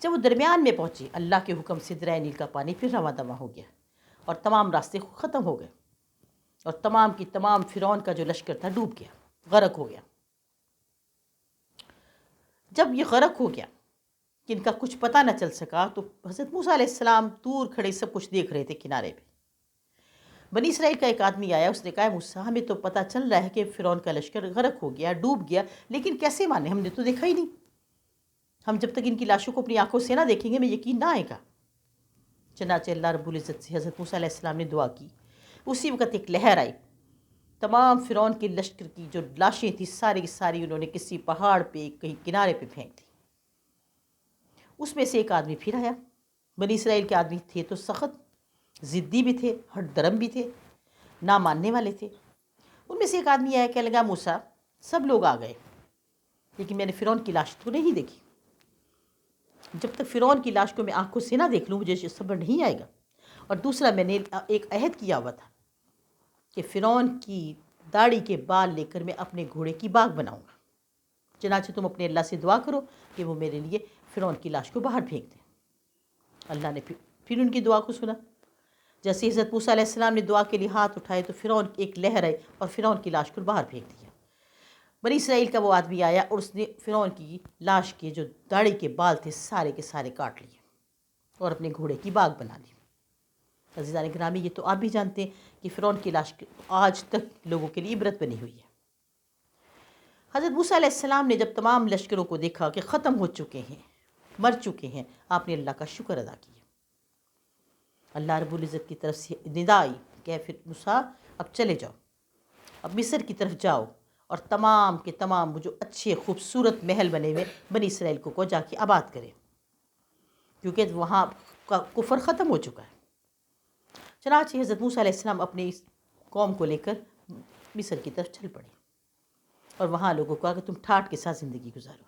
جب وہ درمیان میں پہنچے اللہ کے حکم سے دریا نیل کا پانی پھر رواں دواں ہو گیا اور تمام راستے ختم ہو گئے اور تمام کی تمام فرعون کا جو لشکر تھا ڈوب گیا، غرق ہو گیا۔ جب یہ غرق ہو گیا کہ ان کا کچھ پتہ نہ چل سکا تو حضرت موسیٰ علیہ السلام دور کھڑے سب کچھ دیکھ رہے تھے کنارے پہ۔ بنی اسرائیل کا ایک آدمی آیا، اس نے کہا موسیٰ ہمیں تو پتہ چل رہا ہے کہ فرعون کا لشکر غرق ہو گیا، ڈوب گیا، لیکن کیسے مانے؟ ہم نے تو دیکھا ہی نہیں۔ ہم جب تک ان کی لاشوں کو اپنی آنکھوں سے نہ دیکھیں گے ہمیں یقین نہ آئے گا۔ چنانچہ اللہ رب العزت سے حضرت موسیٰ علیہ السلام نے دعا کی۔ اسی وقت ایک لہر آئی، تمام فرعون کے لشکر کی جو لاشیں تھیں ساری کی ساری انہوں نے کسی پہاڑ پہ کہیں کنارے پہ پھینک دی۔ اس میں سے ایک آدمی پھر آیا۔ بنی اسرائیل کے آدمی تھے تو سخت، ضدی بھی تھے، ہٹ درم بھی تھے، نہ ماننے والے تھے۔ ان میں سے ایک آدمی آیا، کہنے لگا موسیٰ سب لوگ آ گئے لیکن میں نے فرعون کی لاش تو نہیں دیکھی۔ جب تک فرعون کی لاش کو میں آنکھوں سے نہ دیکھ لوں مجھے صبر نہیں آئے گا۔ اور دوسرا میں نے ایک عہد کیا ہوا تھا کہ فرعون کی داڑھی کے بال لے کر میں اپنے گھوڑے کی باغ بناؤں گا، چنانچہ تم اپنے اللہ سے دعا کرو کہ وہ میرے لیے فرعون کی لاش کو باہر پھینک دیں۔ اللہ نے پھر ان کی دعا کو سنا۔ جیسے حضرت موسیٰ علیہ السلام نے دعا کے لیے ہاتھ اٹھائے تو فرعون کی ایک لہر آئی اور فرعون کی لاش کو باہر پھینک دیا۔ بنی اسرائیل کا وہ آدمی آیا اور اس نے فرعون کی لاش کے جو داڑھی کے بال تھے سارے کے سارے کاٹ لیے اور اپنے گھوڑے کی باغ بنا لی۔ عزیزان گرامی، یہ تو آپ بھی جانتے ہیں کہ فرعون کی لاش آج تک لوگوں کے لیے عبرت بنی ہوئی ہے۔ حضرت موسیٰ علیہ السلام نے جب تمام لشکروں کو دیکھا کہ ختم ہو چکے ہیں، مر چکے ہیں، آپ نے اللہ کا شکر ادا کیا۔ اللہ رب العزت کی طرف سے ندا آئی کہ پھر موسیٰ اب چلے جاؤ، اب مصر کی طرف جاؤ اور تمام کے تمام وہ جو اچھے خوبصورت محل بنے ہوئے بنی اسرائیل کو جا کے آباد کرے، کیونکہ وہاں کا کفر ختم ہو چکا ہے۔ چنانچہ حضرت موسیٰ علیہ السلام اپنی اس قوم کو لے کر مصر کی طرف چل پڑے اور وہاں لوگوں کو کہا کہ تم ٹھاٹھ کے ساتھ زندگی گزارو۔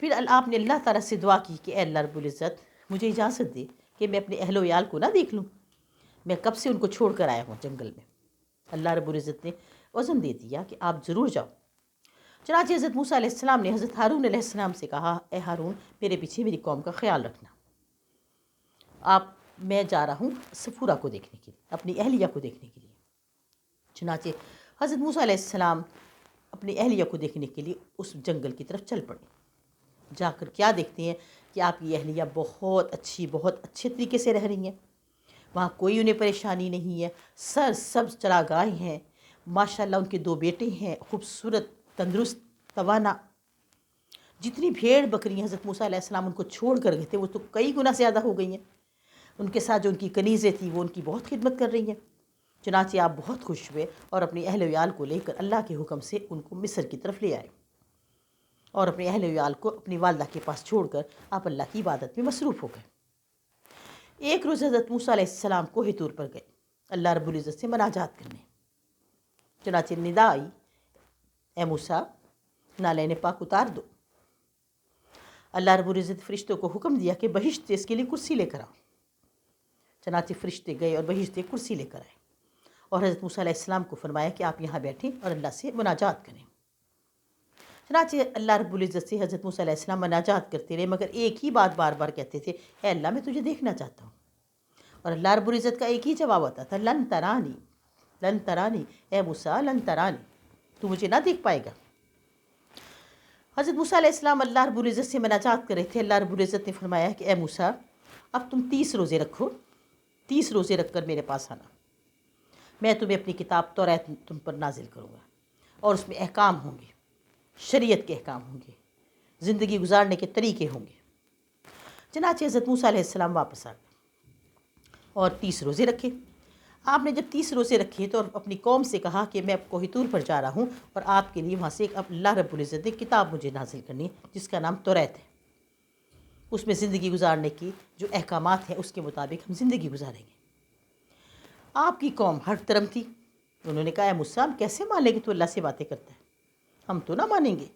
پھر آپ نے اللہ تعالیٰ سے دعا کی کہ اے اللہ رب العزت مجھے اجازت دے کہ میں اپنے اہل و عیال کو نہ دیکھ لوں، میں کب سے ان کو چھوڑ کر آیا ہوں جنگل میں۔ اللہ رب العزت نے وزن دے دیا کہ آپ ضرور جاؤ۔ چنانچہ حضرت موسیٰ علیہ السلام نے حضرت ہارون علیہ السلام سے کہا اے ہارون میرے پیچھے میری قوم کا خیال رکھنا، میں جا رہا ہوں سفورہ کو دیکھنے کے لیے، اپنی اہلیہ کو دیکھنے کے لیے۔ چنانچہ حضرت موسیٰ علیہ السلام اپنی اہلیہ کو دیکھنے کے لیے اس جنگل کی طرف چل پڑے۔ جا کر کیا دیکھتے ہیں کہ آپ کی اہلیہ بہت اچھے طریقے سے رہ رہی ہیں، وہاں کوئی انہیں پریشانی نہیں ہے، سبز چراگاہیں ہیں، ماشاءاللہ ان کے 2 بیٹے ہیں، خوبصورت، تندرست، توانا۔ جتنی بھیڑ بکریاں حضرت موسیٰ علیہ السلام ان کو چھوڑ کر گئے تھے وہ تو کئی گنا زیادہ ہو گئی ہیں۔ ان کے ساتھ جو ان کی کنیزیں تھیں وہ ان کی بہت خدمت کر رہی ہیں۔ چنانچہ آپ بہت خوش ہوئے اور اپنی اہل و عیال کو لے کر اللہ کے حکم سے ان کو مصر کی طرف لے آئے اور اپنے اہل و عیال کو اپنی والدہ کے پاس چھوڑ کر آپ اللہ کی عبادت میں مصروف ہو گئے۔ ایک روز حضرت موسیٰ علیہ السلام کوہ طور پر گئے اللہ رب العزت سے مناجات کرنے۔ چنانچہ ندا آئی اے موسیٰ نالین پاک اتار دو۔ اللہ رب العزت فرشتوں کو حکم دیا کہ بہشت سے اس کے لیے کرسی لے کر آؤ۔ چنانچہ فرشتے گئے اور بہشت سے کرسی لے کر آئے اور حضرت موسیٰ علیہ السلام کو فرمایا کہ آپ یہاں بیٹھیں اور اللہ سے مناجات کریں۔ چنانچہ اللہ رب العزت سے حضرت موسیٰ علیہ السلام مناجات کرتے رہے، مگر ایک ہی بات بار بار کہتے تھے اے اللہ میں تجھے دیکھنا چاہتا ہوں۔ اور اللہ رب العزت کا ایک ہی جواب آتا تھا لن ترانی، لن ترانی، اے موسیٰ لن ترانی، تو مجھے نہ دیکھ پائے گا۔ حضرت موسیٰ علیہ السلام اللہ رب العزت سے مناجات کر رہے تھے۔ اللہ رب العزت نے فرمایا کہ اے موسیٰ اب تم 30 روزے رکھو، 30 روزے رکھ کر میرے پاس آنا، میں تمہیں اپنی کتاب توریت تم پر نازل کروں گا اور اس میں احکام ہوں گے، شریعت کے احکام ہوں گے، زندگی گزارنے کے طریقے ہوں گے۔ چنانچہ حضرت موسیٰ علیہ السلام واپس آ گئے اور 30 روزے رکھے۔ آپ نے جب 30 روزے رکھے تو اپنی قوم سے کہا کہ میں اب کوہ طور پر جا رہا ہوں اور آپ کے لیے وہاں سے ایک اللہ رب العزت نے کتاب مجھے نازل کرنی ہے جس کا نام توریت ہے۔ اس میں زندگی گزارنے کی جو احکامات ہیں اس کے مطابق ہم زندگی گزاریں گے۔ آپ کی قوم ہٹ درم تھی، انہوں نے کہا اے موسیٰ ہم کیسے مان لیں کہ تو اللہ سے باتیں کرتا ہے، ہم تو نہ مانیں گے،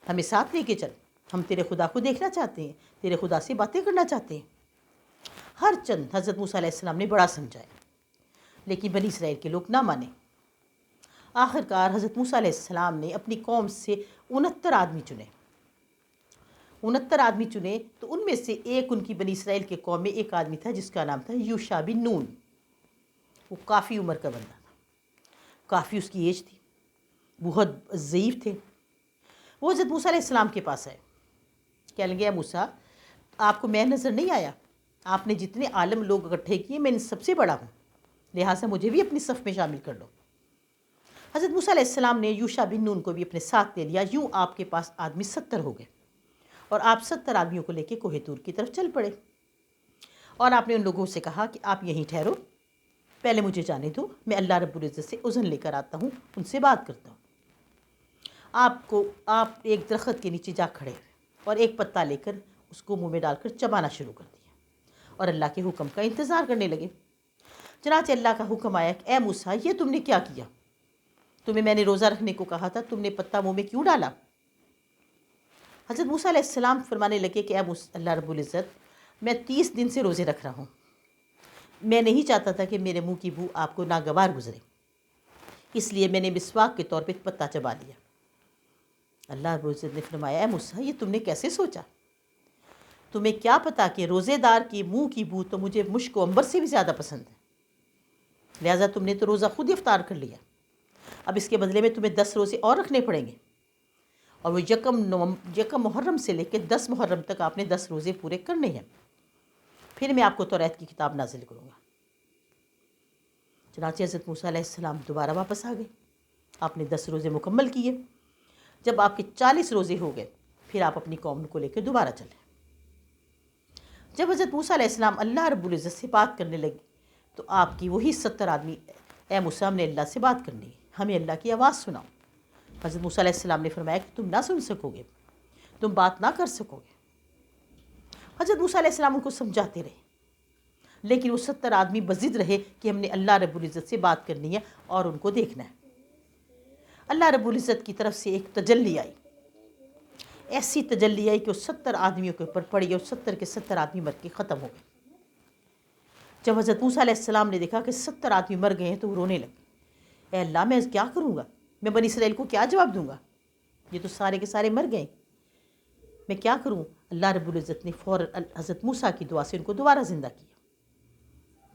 ہمیں ساتھ لے کے چل، ہم تیرے خدا کو دیکھنا چاہتے ہیں، تیرے خدا سے باتیں کرنا چاہتے ہیں۔ ہر چند حضرت موسیٰ علیہ السلام نے بڑا سمجھایا لیکن بنی اسرائیل کے لوگ نہ مانے۔ آخرکار حضرت موسیٰ علیہ السلام نے اپنی قوم سے 69 آدمی چنے 69 آدمی چنے، تو ان میں سے ایک ان کی بنی اسرائیل کے قوم میں ایک آدمی تھا جس کا نام تھا یوشع بن نون۔ وہ کافی عمر کا بندہ تھا، کافی اس کی ایج تھی، بہت ضعیف تھے۔ وہ حضرت موسیٰ علیہ السلام کے پاس آئے، کہنے لگے اے موسیٰ، آپ کو میں نظر نہیں آیا؟ آپ نے جتنے عالم لوگ اکٹھے کیے میں ان سب سے بڑا ہوں، لہٰذا مجھے بھی اپنی صف میں شامل کر لو۔ حضرت موسیٰ علیہ السلام نے یوشع بن نون کو بھی اپنے ساتھ لے لیا۔ یوں آپ کے پاس آدمی 70 ہو گئے، اور آپ 70 آدمیوں کو لے کے کوہ طور کی طرف چل پڑے، اور آپ نے ان لوگوں سے کہا کہ آپ یہیں ٹھہرو، پہلے مجھے جانے دو، میں اللہ رب العزت سے اذن لے کر آتا ہوں، ان سے بات کرتا ہوں۔ آپ ایک درخت کے نیچے جا کھڑے ہوئے اور ایک پتا لے کر اس کو منہ میں ڈال کر چبانا شروع کر دیا، اور اللہ کے حکم کا انتظار کرنے لگے۔ چنانچہ اللہ کا حکم آیا کہ اے موسیٰ، یہ تم نے کیا کیا؟ تمہیں میں نے روزہ رکھنے کو کہا تھا، تم نے پتا منہ میں کیوں ڈالا؟ حضرت موسیٰ علیہ السلام فرمانے لگے کہ اے اللہ رب العزت، میں 30 دن سے روزے رکھ رہا ہوں، میں نہیں چاہتا تھا کہ میرے منہ کی بو آپ کو ناگوار گزرے، اس لیے میں نے مسواک کے طور پہ پتا چبا لیا۔ اللہ رب العزت نے فرمایا اے موسیٰ، یہ تم نے کیسے سوچا؟ تمہیں کیا پتا کہ روزے دار کی منہ کی بو تو مجھے مشک و عنبر سے بھی زیادہ پسند ہے، لہٰذا تم نے تو روزہ خود افطار کر لیا، اب اس کے بدلے میں تمہیں 10 روزے اور رکھنے پڑیں گے، اور وہ یکم محرم سے لے کے 10 محرم تک آپ نے 10 روزے پورے کرنے ہیں، پھر میں آپ کو توریت کی کتاب نازل کروں گا۔ چنانچہ حضرت موسیٰ علیہ السلام دوبارہ واپس آ گئے، آپ نے 10 روزے مکمل کیے۔ جب آپ کے 40 روزے ہو گئے، پھر آپ اپنی قوم کو لے کے دوبارہ چلے۔ جب حضرت موسیٰ علیہ السلام اللہ رب العزت سے بات کرنے لگے تو آپ کی وہی 70 آدمی، اے موسیٰ، ہم نے اللہ سے بات کرنی ہے، ہمیں اللہ کی آواز سناؤ۔ حضرت موسیٰ علیہ السلام نے فرمایا کہ تم نہ سن سکو گے، تم بات نہ کر سکو گے۔ حضرت موسیٰ علیہ السلام ان کو سمجھاتے رہے، لیکن وہ 70 آدمی بضد رہے کہ ہم نے اللہ رب العزت سے بات کرنی ہے اور ان کو دیکھنا ہے۔ اللہ رب العزت کی طرف سے ایک تجلی آئی، ایسی تجلی آئی کہ وہ 70 آدمیوں کے اوپر پڑی اور 70 کے 70 آدمی مر کے ختم ہو گئے۔ جب حضرت موسیٰ علیہ السلام نے دیکھا کہ 70 آدمی مر گئے ہیں تو وہ رونے لگے، اے اللہ، میں کیا کروں گا؟ میں بنی اسرائیل کو کیا جواب دوں گا؟ یہ تو سارے کے سارے مر گئے، میں کیا کروں؟ اللہ رب العزت نے فوراً حضرت موسیٰ کی دعا سے ان کو دوبارہ زندہ کیا۔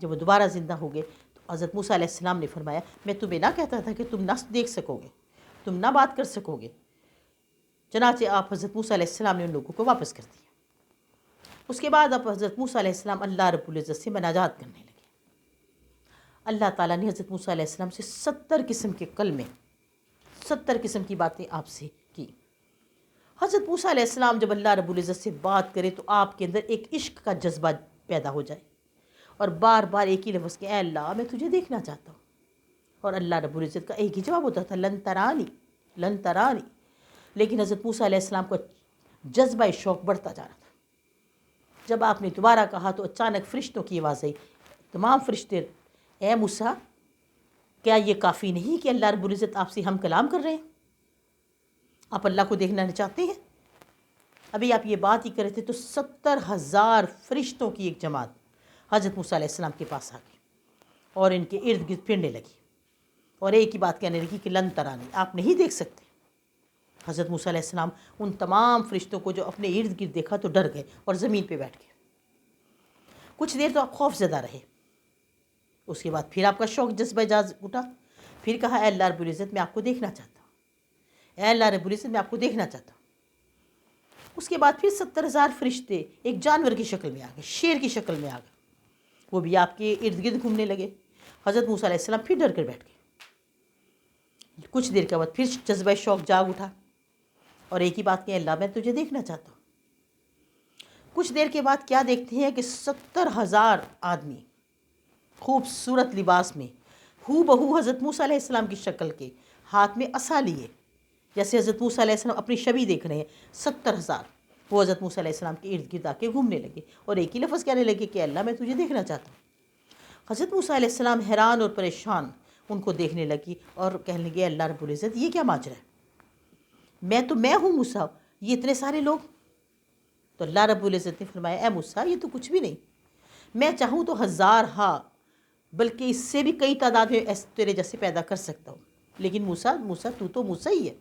جب وہ دوبارہ زندہ ہو گئے تو حضرت موسیٰ علیہ السلام نے فرمایا میں تمہیں نہ کہتا تھا کہ تم نہ دیکھ سکو گے، تم نہ بات کر سکو گے؟ چنانچہ آپ حضرت موسیٰ علیہ السلام نے ان لوگوں کو واپس کر دیا۔ اس کے بعد اب حضرت موسیٰ علیہ السلام اللہ رب العزت سے مناجات کرنے لگے۔ اللہ تعالیٰ نے حضرت موسیٰ علیہ السلام سے 70 قسم کے کلمے، 70 قسم کی باتیں آپ سے کی۔ حضرت موسیٰ علیہ السلام جب اللہ رب العزت سے بات کرے تو آپ کے اندر ایک عشق کا جذبہ پیدا ہو جائے، اور بار بار ایک ہی لفظ کہ اے اللہ، میں تجھے دیکھنا چاہتا ہوں، اور اللہ رب العزت کا ایک ہی جواب ہوتا تھا، لن ترانی، لن ترانی۔ لیکن حضرت موسیٰ علیہ السلام کو جذبہ شوق بڑھتا جا رہا تھا۔ جب آپ نے دوبارہ کہا تو اچانک فرشتوں کی آواز آئی، تمام فرشتے، اے موسیٰ، کیا یہ کافی نہیں کہ اللہ رب العزت آپ سے ہم کلام کر رہے ہیں؟ آپ اللہ کو دیکھنا چاہتے ہیں؟ ابھی آپ یہ بات ہی کر رہے تھے تو 70,000 فرشتوں کی ایک جماعت حضرت موسیٰ علیہ السلام کے پاس آ گئی اور ان کے ارد گرد پھرنے لگی اور ایک ہی بات کہنے لگی کہ لن ترانی، آپ نہیں دیکھ سکتے۔ حضرت موسیٰ علیہ السلام ان تمام فرشتوں کو جو اپنے ارد گرد دیکھا تو ڈر گئے اور زمین پہ بیٹھ گئے۔ کچھ دیر تو آپ خوف زدہ رہے، اس کے بعد پھر آپ کا شوق جذبہ جاز اٹھا، پھر کہا اے اللہ رب العزت، میں آپ کو دیکھنا چاہتا ہوں، اے اللہ رب العزت، میں آپ کو دیکھنا چاہتا ہوں۔ اس کے بعد پھر 70,000 فرشتے ایک جانور کی شکل میں آ گئے، شیر کی شکل میں آ گئے، وہ بھی آپ کے ارد گرد گھومنے لگے۔ حضرت موسیٰ علیہ السلام پھر ڈر کر بیٹھ گئے۔ کچھ دیر کے بعد پھر جذبہ شوق جاگ اٹھا اور ایک ہی بات کہ اللہ، میں تجھے دیکھنا چاہتا ہوں۔ کچھ دیر کے بعد کیا دیکھتے ہیں کہ 70,000 آدمی خوبصورت لباس میں، ہو بہو حضرت موسیٰ علیہ السلام کی شکل کے، ہاتھ میں عصا لیے، جیسے حضرت موسیٰ علیہ السلام اپنی شبیہ دیکھ رہے ہیں، 70,000 وہ حضرت موسیٰ علیہ السلام کے ارد گرد آ کے گھومنے لگے اور ایک ہی لفظ کہنے لگے کہ اللہ، میں تجھے دیکھنا چاہتا ہوں۔ حضرت موسیٰ علیہ السلام حیران اور پریشان ان کو دیکھنے لگی اور کہنے لگے اللہ رب العزت، یہ کیا ماجرا ہے؟ میں ہوں موسیٰ، یہ اتنے سارے لوگ؟ تو اللہ رب العزت نے فرمایا اے موسیٰ، یہ تو کچھ بھی نہیں، میں چاہوں تو 1000 ہاں بلکہ اس سے بھی کئی تعداد میں تیرے جیسے پیدا کر سکتا ہوں، لیکن موسیٰ تو موسیٰ ہی ہے،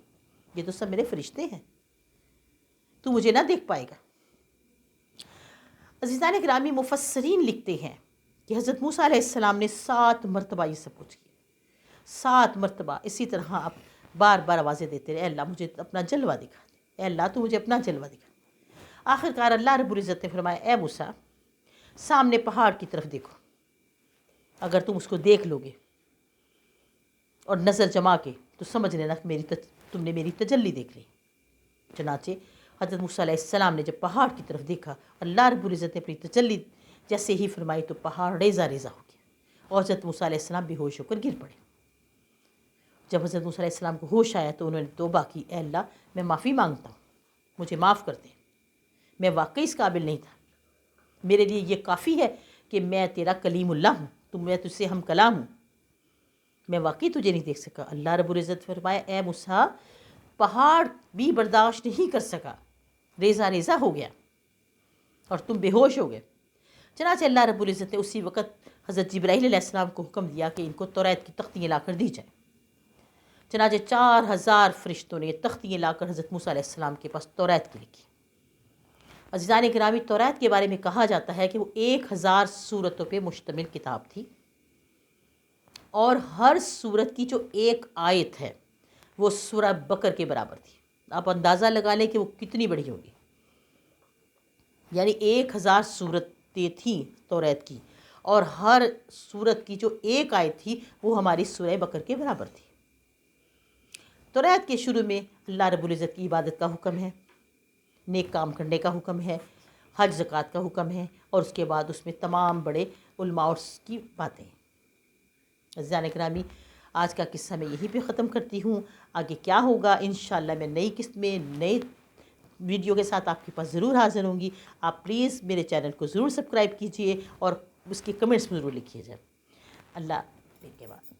یہ تو سب میرے فرشتے ہیں، تو مجھے نہ دیکھ پائے گا۔ عزیزان گرامی، مفسرین لکھتے ہیں کہ حضرت موسیٰ علیہ السلام نے 7 مرتبہ یہ سب کچھ کیا، 7 مرتبہ اسی طرح آپ بار بار آوازیں دیتے رہے، اے اللہ مجھے اپنا جلوہ دکھا دے، اے اللہ تو مجھے اپنا جلوہ دکھا دے۔ آخر کار اللہ رب العزت نے فرمایا، اے موسیٰ سامنے پہاڑ کی طرف دیکھو، اگر تم اس کو دیکھ لو گے اور نظر جما کے تو سمجھ لینا کہ تم نے میری تجلی دیکھ لی۔ چنانچہ حضرت موسیٰ علیہ السلام نے جب پہاڑ کی طرف دیکھا، اللہ رب العزت نے اپنی تجلی جیسے ہی فرمائی تو پہاڑ ریزہ ریزہ ہو گیا اور حضرت موسیٰ علیہ السلام بے ہوش ہو کر گر پڑے۔ جب حضرت موسیٰ علیہ السلام کو ہوش آیا تو انہوں نے توبہ کی، اے اللہ میں معافی مانگتا ہوں، مجھے معاف کر دے، میں واقعی اس قابل نہیں تھا، میرے لیے یہ کافی ہے کہ میں تیرا کلیم اللہ ہوں، میں تجھ سے ہم کلام ہوں، میں واقعی تجھے نہیں دیکھ سکا۔ اللہ رب العزت فرمایا، اے موسیٰ پہاڑ بھی برداشت نہیں کر سکا، ریزہ ریزہ ہو گیا اور تم بے ہوش ہو گئے۔ چنانچہ اللہ رب العزت نے اسی وقت حضرت جبرائیل علیہ السلام کو حکم دیا کہ ان کو توریت کی تختیاں لا کر دی جائیں۔ چنانچہ 4000 فرشتوں نے یہ تختیاں لا کر حضرت موسیٰ علیہ السلام کے پاس توریت کی لکھی۔ عزیزان گرامی، توریت کے بارے میں کہا جاتا ہے کہ وہ 1000 سورتوں پہ مشتمل کتاب تھی اور ہر سورت کی جو ایک آیت ہے وہ سورہ بقر کے برابر تھی۔ آپ اندازہ لگا لیں کہ وہ کتنی بڑی ہوگی، یعنی 1000 سورتیں تھیں توریت کی اور ہر سورت کی جو ایک آیت تھی وہ ہماری سورہ بقر کے برابر تھی۔ توریت کے شروع میں اللہ رب العزت کی عبادت کا حکم ہے، نیک کام کرنے کا حکم ہے، حج زکوٰۃ کا حکم ہے اور اس کے بعد اس میں تمام بڑے علماء اور کی باتیں ہیں۔ عزیزان اکرامی، آج کا قصہ میں یہیں پہ ختم کرتی ہوں، آگے کیا ہوگا انشاءاللہ میں نئی قسط میں نئے ویڈیو کے ساتھ آپ کے پاس ضرور حاضر ہوں گی۔ آپ پلیز میرے چینل کو ضرور سبسکرائب کیجئے اور اس کے کمنٹس میں ضرور لکھیے جائے۔ اللہ کے بعد